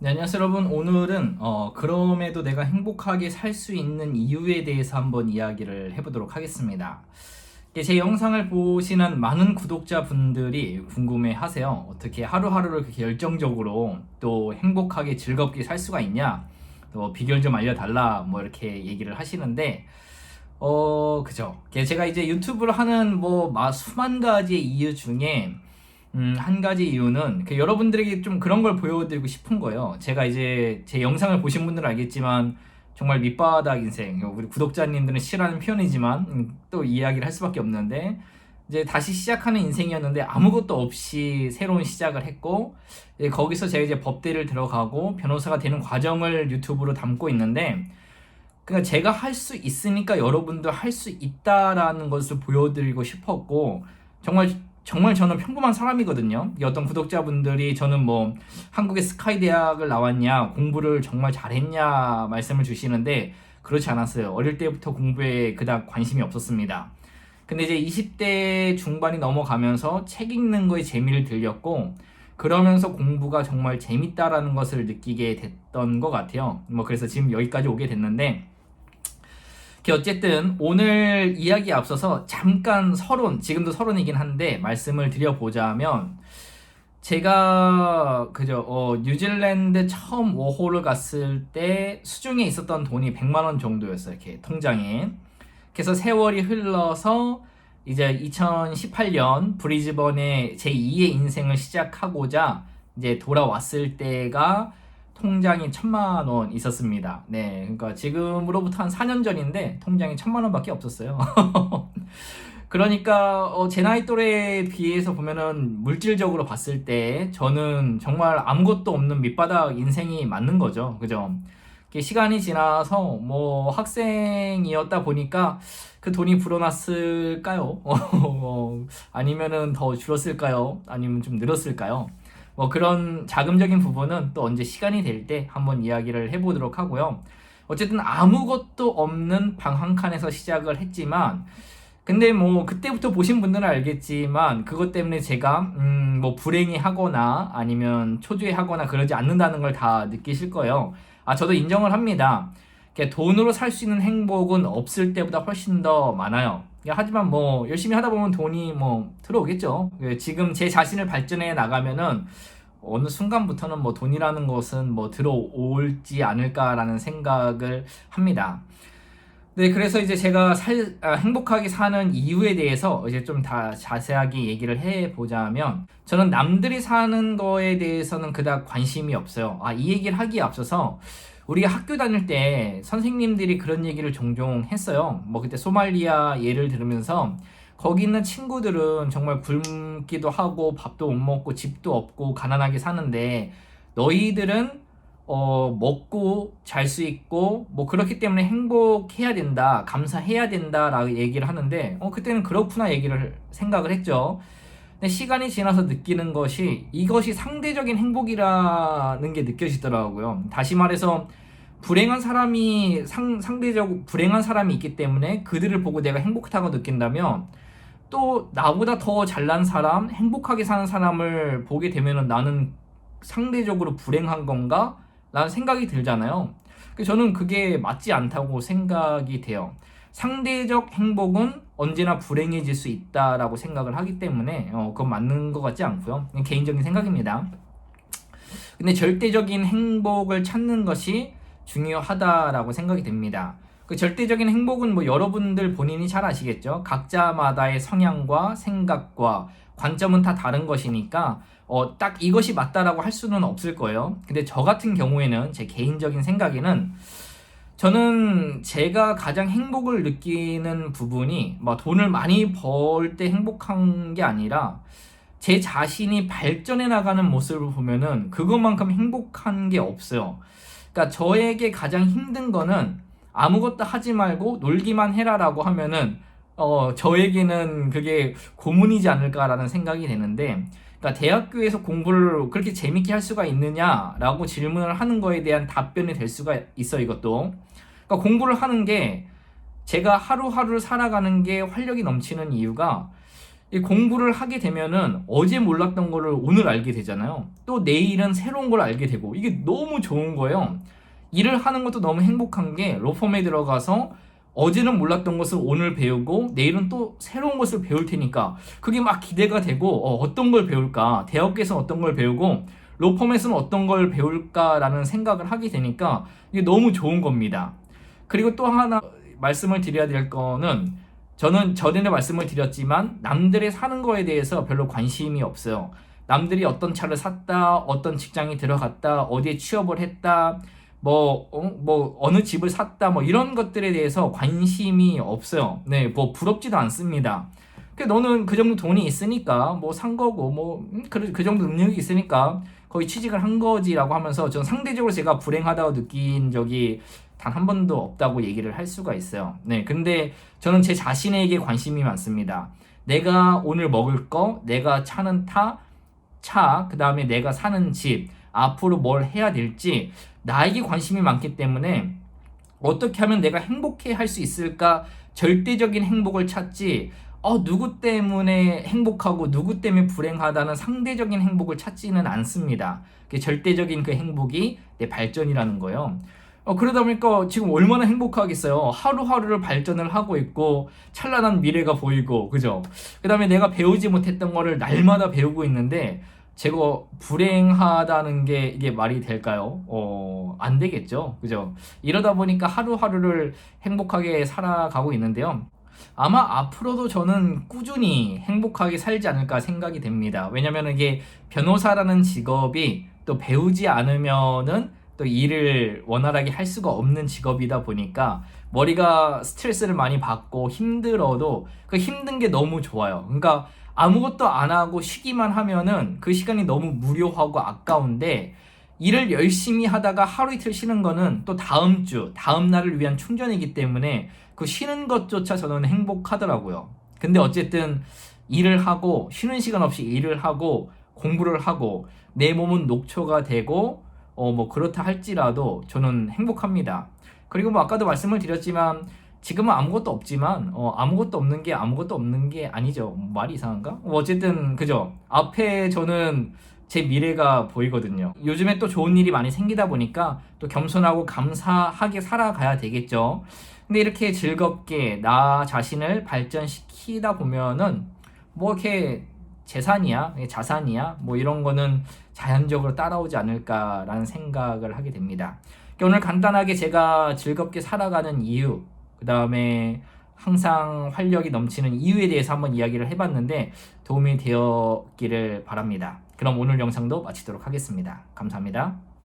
네, 안녕하세요 여러분. 오늘은 그럼에도 내가 행복하게 살 수 있는 이유에 대해서 한번 이야기를 해보도록 하겠습니다. 제 영상을 보시는 많은 구독자분들이 궁금해 하세요. 어떻게 하루하루를 그렇게 열정적으로 또 행복하게 즐겁게 살 수가 있냐, 또 비결 좀 알려달라, 뭐 이렇게 얘기를 하시는데 그죠. 제가 이제 유튜브를 하는 수만 가지의 이유 중에 한 가지 이유는 여러분들에게 좀 그런 걸 보여드리고 싶은 거예요. 제가 이제 제 영상을 보신 분들은 알겠지만 정말 밑바닥 인생, 우리 구독자님들은 싫어하는 표현이지만 또 이야기를 할 수밖에 없는데, 이제 다시 시작하는 인생이었는데 아무것도 없이 새로운 시작을 했고, 거기서 제가 이제 법대를 들어가고 변호사가 되는 과정을 유튜브로 담고 있는데, 그러니까 제가 할 수 있으니까 여러분도 할 수 있다라는 것을 보여드리고 싶었고, 정말 저는 평범한 사람이거든요. 어떤 구독자분들이 저는 한국의 스카이 대학을 나왔냐, 공부를 정말 잘했냐 말씀을 주시는데, 그렇지 않았어요. 어릴 때부터 공부에 그닥 관심이 없었습니다. 근데 이제 20대 중반이 넘어가면서 책 읽는 거에 재미를 들렸고, 그러면서 공부가 정말 재밌다라는 것을 느끼게 됐던 것 같아요. 그래서 지금 여기까지 오게 됐는데, 어쨌든 오늘 이야기에 앞서서 잠깐 지금도 서론이긴 한데 말씀을 드려보자면, 제가 뉴질랜드 처음 워홀을 갔을 때 수중에 있었던 돈이 100만 원 정도였어요. 이렇게 통장에. 그래서 세월이 흘러서 이제 2018년 브리즈번에 제 2의 인생을 시작하고자 이제 돌아왔을 때가 통장이 1,000만 원 있었습니다. 네, 그러니까 지금으로부터 한 4년 전인데 통장이 1,000만 원밖에 없었어요. 그러니까 제 나이 또래에 비해서 보면은 물질적으로 봤을 때 저는 정말 아무것도 없는 밑바닥 인생이 맞는 거죠. 그죠? 시간이 지나서 학생이었다 보니까 그 돈이 불어났을까요? 아니면은 더 줄었을까요? 아니면 좀 늘었을까요? 그런 자금적인 부분은 또 언제 시간이 될 때 한번 이야기를 해보도록 하고요. 어쨌든 아무것도 없는 방 한 칸에서 시작을 했지만, 근데 그때부터 보신 분들은 알겠지만 그것 때문에 제가 불행해 하거나 아니면 초조해 하거나 그러지 않는다는 걸 다 느끼실 거예요. 저도 인정을 합니다. 돈으로 살 수 있는 행복은 없을 때보다 훨씬 더 많아요. 하지만 열심히 하다 보면 돈이 들어오겠죠. 지금 제 자신을 발전해 나가면은 어느 순간부터는 돈이라는 것은 들어올지 않을까라는 생각을 합니다. 네, 그래서 이제 제가 행복하게 사는 이유에 대해서 이제 좀 다 자세하게 얘기를 해보자면, 저는 남들이 사는 거에 대해서는 그닥 관심이 없어요. 이 얘기를 하기에 앞서서 우리가 학교 다닐 때 선생님들이 그런 얘기를 종종 했어요. 그때 소말리아 예를 들으면서 거기 있는 친구들은 정말 굶기도 하고 밥도 못 먹고 집도 없고 가난하게 사는데, 너희들은 먹고 잘 수 있고 그렇기 때문에 행복해야 된다, 감사해야 된다라고 얘기를 하는데, 그때는 그렇구나 생각을 했죠. 근데 시간이 지나서 느끼는 것이, 이것이 상대적인 행복이라는 게 느껴지더라고요. 다시 말해서 불행한 사람이 상대적 불행한 사람이 있기 때문에 그들을 보고 내가 행복하다고 느낀다면, 또 나보다 더 잘난 사람, 행복하게 사는 사람을 보게 되면은 나는 상대적으로 불행한 건가? 라는 생각이 들잖아요. 저는 그게 맞지 않다고 생각이 돼요. 상대적 행복은 언제나 불행해질 수 있다라고 생각을 하기 때문에 그건 맞는 것 같지 않고요. 개인적인 생각입니다. 근데 절대적인 행복을 찾는 것이 중요하다라고 생각이 됩니다. 그 절대적인 행복은 여러분들 본인이 잘 아시겠죠? 각자마다의 성향과 생각과 관점은 다 다른 것이니까 딱 이것이 맞다라고 할 수는 없을 거예요. 근데 저 같은 경우에는, 제 개인적인 생각에는, 저는 제가 가장 행복을 느끼는 부분이 돈을 많이 벌 때 행복한 게 아니라, 제 자신이 발전해 나가는 모습을 보면은 그것만큼 행복한 게 없어요. 그러니까 저에게 가장 힘든 거는 아무것도 하지 말고 놀기만 해라라고 하면은 저에게는 그게 고문이지 않을까라는 생각이 되는데, 그러니까 대학교에서 공부를 그렇게 재밌게 할 수가 있느냐라고 질문을 하는 거에 대한 답변이 될 수가 있어. 이것도 그러니까 공부를 하는 게, 제가 하루하루를 살아가는 게 활력이 넘치는 이유가, 이 공부를 하게 되면은 어제 몰랐던 거를 오늘 알게 되잖아요. 또 내일은 새로운 걸 알게 되고 이게 너무 좋은 거예요. 일을 하는 것도 너무 행복한 게 로펌에 들어가서 어제는 몰랐던 것을 오늘 배우고 내일은 또 새로운 것을 배울 테니까 그게 막 기대가 되고 어떤 걸 배울까, 대학에서 어떤 걸 배우고 로펌에서는 어떤 걸 배울까라는 생각을 하게 되니까 이게 너무 좋은 겁니다. 그리고 또 하나 말씀을 드려야 될 거는 저는 전에도 말씀을 드렸지만 남들의 사는 거에 대해서 별로 관심이 없어요. 남들이 어떤 차를 샀다, 어떤 직장에 들어갔다, 어디에 취업을 했다, 어느 집을 샀다, 뭐 이런 것들에 대해서 관심이 없어요. 네, 뭐 부럽지도 않습니다. 너는 그 정도 돈이 있으니까 뭐 산 거고 그 정도 능력이 있으니까 거의 취직을 한 거지라고 하면서 전 상대적으로 제가 불행하다고 느낀 적이 단 한 번도 없다고 얘기를 할 수가 있어요. 네, 근데 저는 제 자신에게 관심이 많습니다. 내가 오늘 먹을 거, 내가 차는 차, 그 다음에 내가 사는 집, 앞으로 뭘 해야 될지 나에게 관심이 많기 때문에 어떻게 하면 내가 행복해 할 수 있을까 절대적인 행복을 찾지 누구 때문에 행복하고 누구 때문에 불행하다는 상대적인 행복을 찾지는 않습니다. 절대적인 그 행복이 내 발전이라는 거예요. 그러다 보니까 지금 얼마나 행복하겠어요. 하루하루를 발전을 하고 있고 찬란한 미래가 보이고 그죠? 그 다음에 내가 배우지 못했던 거를 날마다 배우고 있는데 제가 불행하다는 게 이게 말이 될까요? 안 되겠죠. 그죠? 이러다 보니까 하루하루를 행복하게 살아가고 있는데요. 아마 앞으로도 저는 꾸준히 행복하게 살지 않을까 생각이 됩니다. 왜냐면 이게 변호사라는 직업이 또 배우지 않으면은 또 일을 원활하게 할 수가 없는 직업이다 보니까 머리가 스트레스를 많이 받고 힘들어도 그 힘든 게 너무 좋아요. 그러니까 아무것도 안 하고 쉬기만 하면은 그 시간이 너무 무료하고 아까운데 일을 열심히 하다가 하루 이틀 쉬는 거는 또 다음 주, 다음 날을 위한 충전이기 때문에 그 쉬는 것조차 저는 행복하더라고요. 근데 어쨌든 일을 하고 쉬는 시간 없이 일을 하고 공부를 하고 내 몸은 녹초가 되고 그렇다 할지라도 저는 행복합니다. 그리고 아까도 말씀을 드렸지만 지금은 아무것도 없지만 아무것도 없는 게 아무것도 없는 게 아니죠. 말이 이상한가? 어쨌든 그죠? 앞에 저는 제 미래가 보이거든요. 요즘에 또 좋은 일이 많이 생기다 보니까 또 겸손하고 감사하게 살아가야 되겠죠. 근데 이렇게 즐겁게 나 자신을 발전시키다 보면은 이렇게 재산이야, 자산이야, 이런 거는 자연적으로 따라오지 않을까라는 생각을 하게 됩니다. 오늘 간단하게 제가 즐겁게 살아가는 이유, 그 다음에 항상 활력이 넘치는 이유에 대해서 한번 이야기를 해봤는데 도움이 되었기를 바랍니다. 그럼 오늘 영상도 마치도록 하겠습니다. 감사합니다.